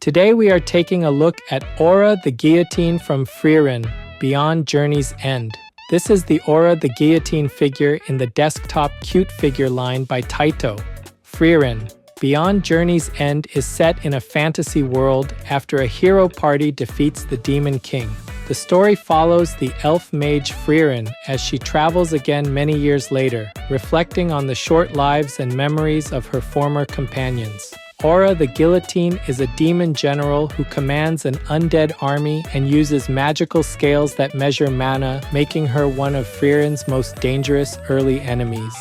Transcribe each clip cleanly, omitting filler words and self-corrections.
Today we are taking a look at Aura the Guillotine from Frieren, Beyond Journey's End. This is the Aura the Guillotine figure in the desktop cute figure line by Taito. Frieren, Beyond Journey's End is set in a fantasy world after a hero party defeats the Demon King. The story follows the elf mage Frieren as she travels again many years later, reflecting on the short lives and memories of her former companions. Aura the Guillotine is a demon general who commands an undead army and uses magical scales that measure mana, making her one of Frieren's most dangerous early enemies.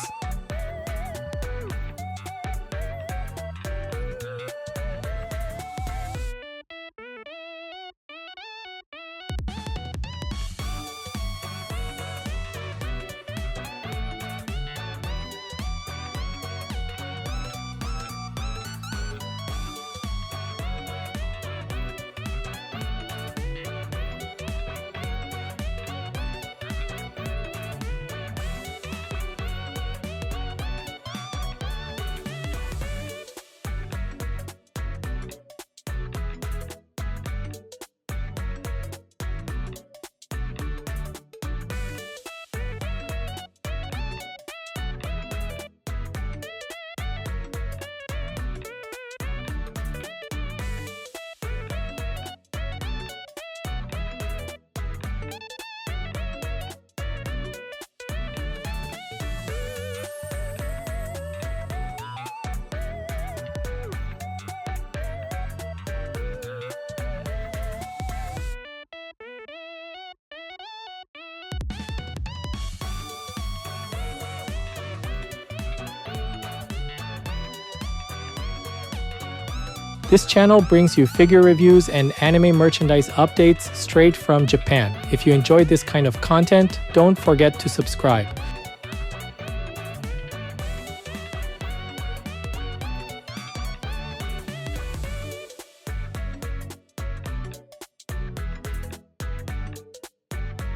This channel brings you figure reviews and anime merchandise updates straight from Japan. If you enjoyed this kind of content, don't forget to subscribe.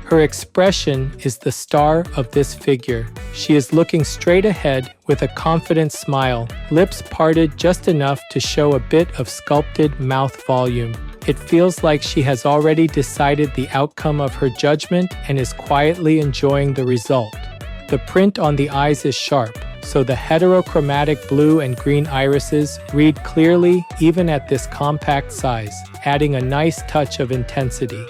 Her expression is the star of this figure. She is looking straight ahead with a confident smile, lips parted just enough to show a bit of sculpted mouth volume. It feels like she has already decided the outcome of her judgment and is quietly enjoying the result. The print on the eyes is sharp, so the heterochromatic blue and green irises read clearly even at this compact size, adding a nice touch of intensity.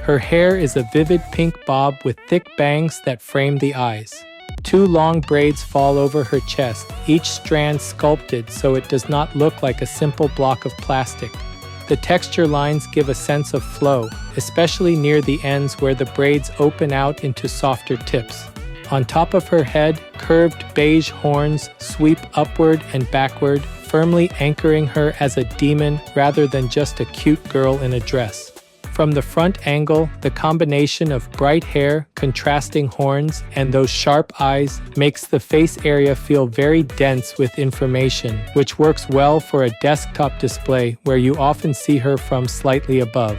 Her hair is a vivid pink bob with thick bangs that frame the eyes. Two long braids fall over her chest, each strand sculpted so it does not look like a simple block of plastic. The texture lines give a sense of flow, especially near the ends where the braids open out into softer tips. On top of her head, curved beige horns sweep upward and backward, firmly anchoring her as a demon rather than just a cute girl in a dress. From the front angle, the combination of bright hair, contrasting horns, and those sharp eyes makes the face area feel very dense with information, which works well for a desktop display where you often see her from slightly above.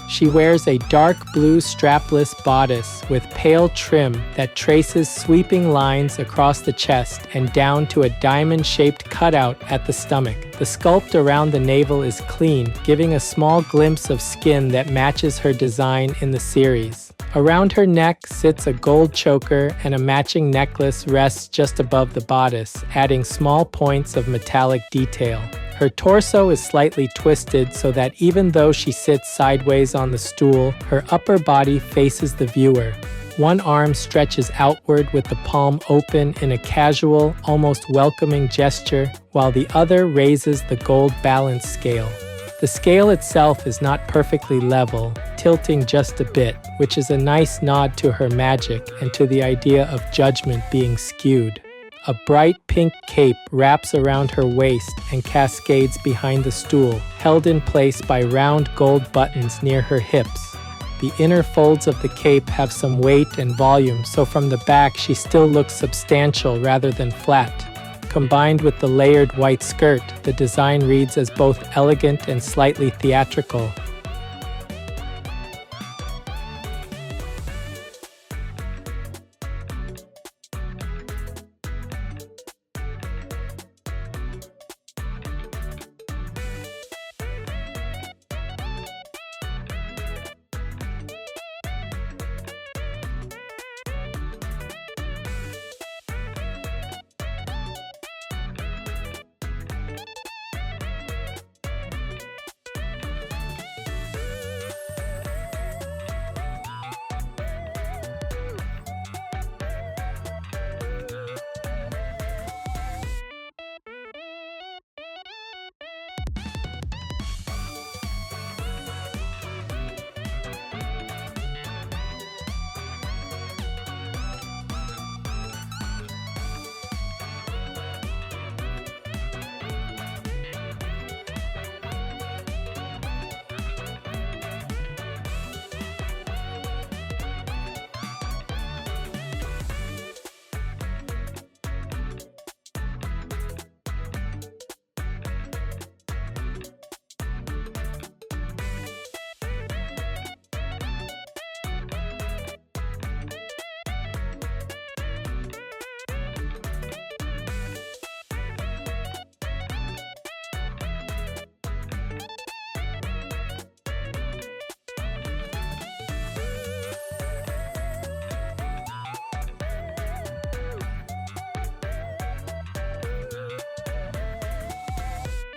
She wears a dark blue strapless bodice with pale trim that traces sweeping lines across the chest and down to a diamond-shaped cutout at the stomach. The sculpt around the navel is clean, giving a small glimpse of skin that matches her design in the series. Around her neck sits a gold choker, and a matching necklace rests just above the bodice, adding small points of metallic detail. Her torso is slightly twisted so that even though she sits sideways on the stool, her upper body faces the viewer. One arm stretches outward with the palm open in a casual, almost welcoming gesture, while the other raises the gold balance scale. The scale itself is not perfectly level, tilting just a bit, which is a nice nod to her magic and to the idea of judgment being skewed. A bright pink cape wraps around her waist and cascades behind the stool, held in place by round gold buttons near her hips. The inner folds of the cape have some weight and volume, so from the back she still looks substantial rather than flat. Combined with the layered white skirt, the design reads as both elegant and slightly theatrical.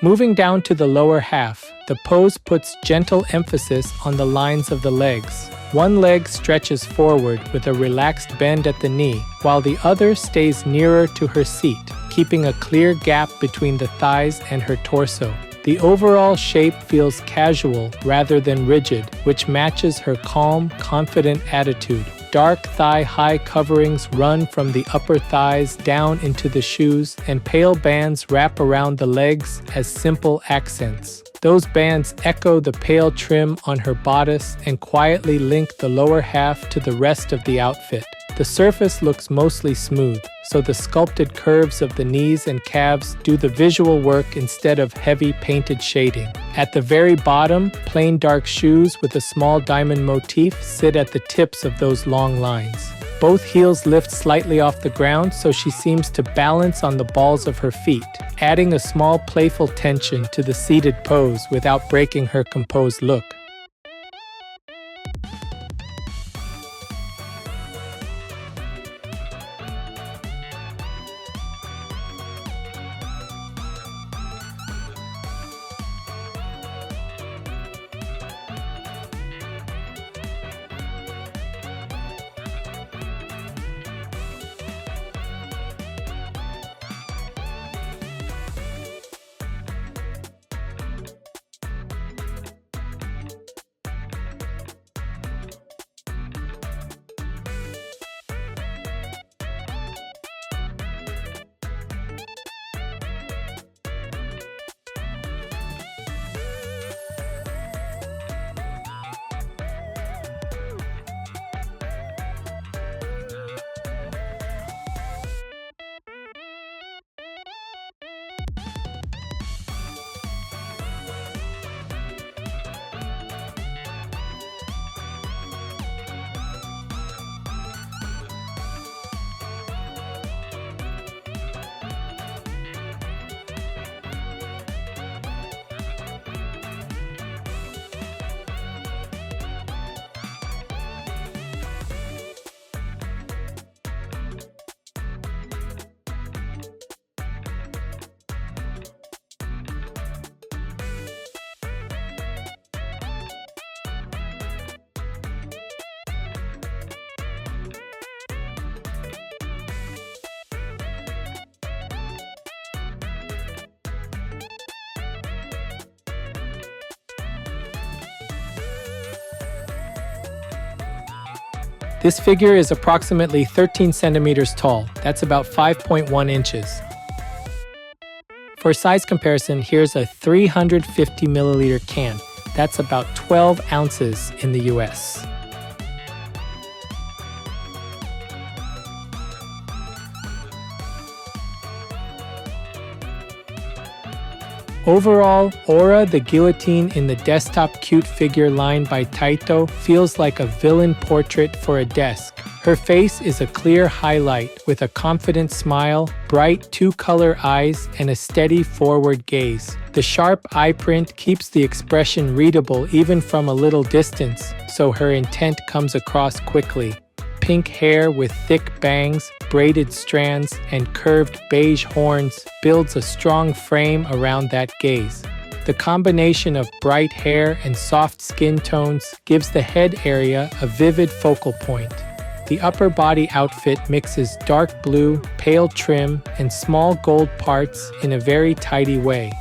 Moving down to the lower half, the pose puts gentle emphasis on the lines of the legs. One leg stretches forward with a relaxed bend at the knee, while the other stays nearer to her seat, keeping a clear gap between the thighs and her torso. The overall shape feels casual rather than rigid, which matches her calm, confident attitude. Dark thigh-high coverings run from the upper thighs down into the shoes, and pale bands wrap around the legs as simple accents. Those bands echo the pale trim on her bodice and quietly link the lower half to the rest of the outfit. The surface looks mostly smooth, so the sculpted curves of the knees and calves do the visual work instead of heavy painted shading. At the very bottom, plain dark shoes with a small diamond motif sit at the tips of those long lines. Both heels lift slightly off the ground, so she seems to balance on the balls of her feet, adding a small playful tension to the seated pose without breaking her composed look. This figure is approximately 13 centimeters tall. That's about 5.1 inches. For size comparison, here's a 350 milliliter can. That's about 12 ounces in the US. Overall, Aura the Guillotine in the desktop cute figure line by Taito feels like a villain portrait for a desk. Her face is a clear highlight with a confident smile, bright two-color eyes, and a steady forward gaze. The sharp eye print keeps the expression readable even from a little distance, so her intent comes across quickly. Pink hair with thick bangs, braided strands, and curved beige horns builds a strong frame around that gaze. The combination of bright hair and soft skin tones gives the head area a vivid focal point. The upper body outfit mixes dark blue, pale trim, and small gold parts in a very tidy way.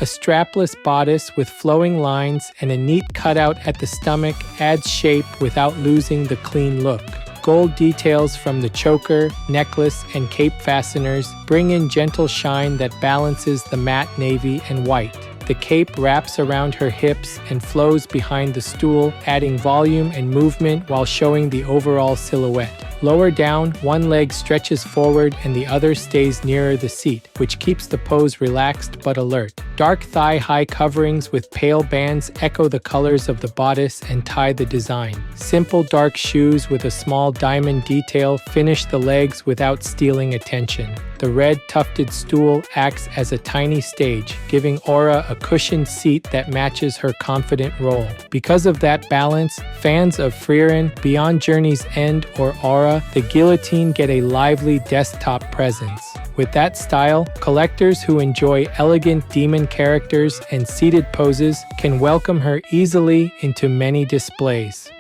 A strapless bodice with flowing lines and a neat cutout at the stomach adds shape without losing the clean look. Gold details from the choker, necklace, and cape fasteners bring in gentle shine that balances the matte navy and white. The cape wraps around her hips and flows behind the stool, adding volume and movement while showing the overall silhouette. Lower down, one leg stretches forward and the other stays nearer the seat, which keeps the pose relaxed but alert. Dark thigh-high coverings with pale bands echo the colors of the bodice and tie the design. Simple dark shoes with a small diamond detail finish the legs without stealing attention. The red tufted stool acts as a tiny stage, giving Aura a cushioned seat that matches her confident role. Because of that balance, fans of Frieren, Beyond Journey's End, or Aura the Guillotine get a lively desktop presence. With that style, collectors who enjoy elegant demon characters and seated poses can welcome her easily into many displays.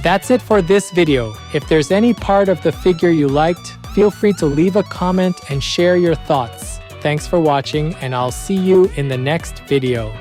That's it for this video. If there's any part of the figure you liked, feel free to leave a comment and share your thoughts. Thanks for watching, and I'll see you in the next video.